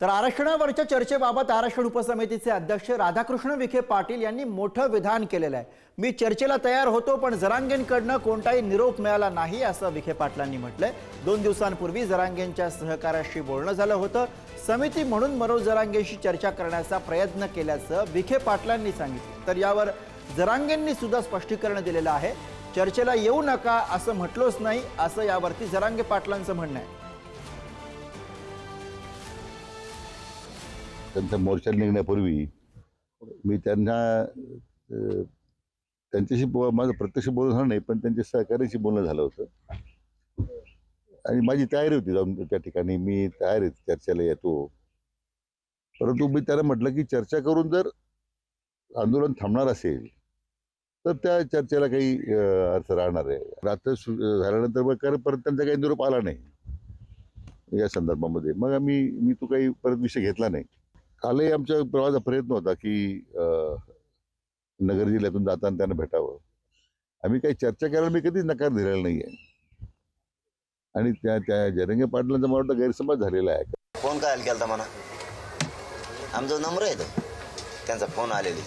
तर आरक्षणावरच्या चर्चेबाबत आरक्षण उपसमितीचे अध्यक्ष राधाकृष्ण विखे पाटील यांनी मोठं विधान केलेलं आहे। मी चर्चेला तयार होतो, पण जरांगेंकडनं कोणताही निरोप मिळाला नाही असं विखे पाटलांनी म्हटलंय। 2 दिवसांपूर्वी जरांगेंच्या सहकार्याशी बोलणं झालं होतं। समिती म्हणून मनोज जरांगेंशी चर्चा करण्याचा प्रयत्न केल्याचं विखे पाटलांनी सांगितलं। तर यावर जरांगेंनी सुद्धा स्पष्टीकरण दिलेलं आहे। चर्चेला येऊ नका असं म्हटलोच नाही असं यावरती जरांगे पाटलांचं म्हणणं आहे। त्यांचा मोर्चा निघण्यापूर्वी मी त्यांच्याशी माझं प्रत्यक्ष बोलणं झालं नाही, पण त्यांच्या सहकार्याशी बोलणं झालं होतं आणि माझी तयारी होती जाऊन त्या ठिकाणी। मी तयार आहे, चर्चेला येतो, परंतु मी त्यांना म्हटलं की चर्चा करून जर आंदोलन थांबणार असेल तर त्या चर्चेला काही अर्थ राहणार आहे। रात्र झाल्यानंतर मग परत त्यांचा काही निरोप आला नाही या संदर्भामध्ये। मग मी तो काही परत विषय घेतला नाही। कालही आमच्या प्रवासाचा प्रयत्न होता की नगर जिल्ह्यातून जाताना त्यांना भेटावं। आम्ही काही चर्चा करायला मी कधीच नकार दिलेला नाहीये आणि त्या जरांगे पाटलांचा मला वाटतं गैरसमज झालेला आहे। फोन काय केला म्हणा, आमचा नंबर आहे तो, त्यांचा फोन आलेली।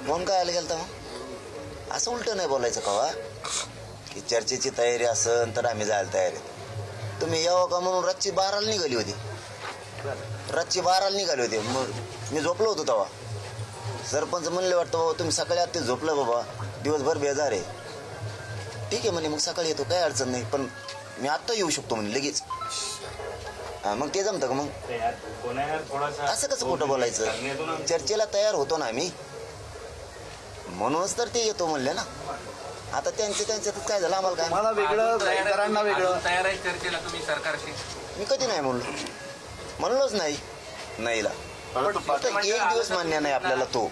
फोन काय केला मग असं उलट नाही बोलायचं कवा की चर्चेची तयारी असेल तर आम्ही जायला तयार आहे। तुम्ही यावं का म्हणून रातची 12ला निघाली होती, रातची 12ला निघाली होती। मग मी झोपलो होतो तेव्हा सरपंच म्हणले वाटतं बाबा तुम्ही सकाळी आत ते झोपलं बाबा, दिवसभर बेजार आहे। ठीक आहे म्हणे, मग सकाळी येतो, काही अडचण नाही, पण मी आत्ता येऊ शकतो म्हणे लगेच। मग ते जमतं का मग? असं कसं खोटं बोलायचं? चर्चेला तयार होतो ना आम्ही, म्हणूनच तर ते येतो म्हणले ना। आता त्यांच्यातच काय झालं आम्हाला काय? मला वेगळं, इतरांना वेगळं। तयार आहे चर्चेला तुम्ही सरकारशी? मी कधी नाही म्हणलोच नाही नाहीला। एक दिवस मान्य नाही आपल्याला तो।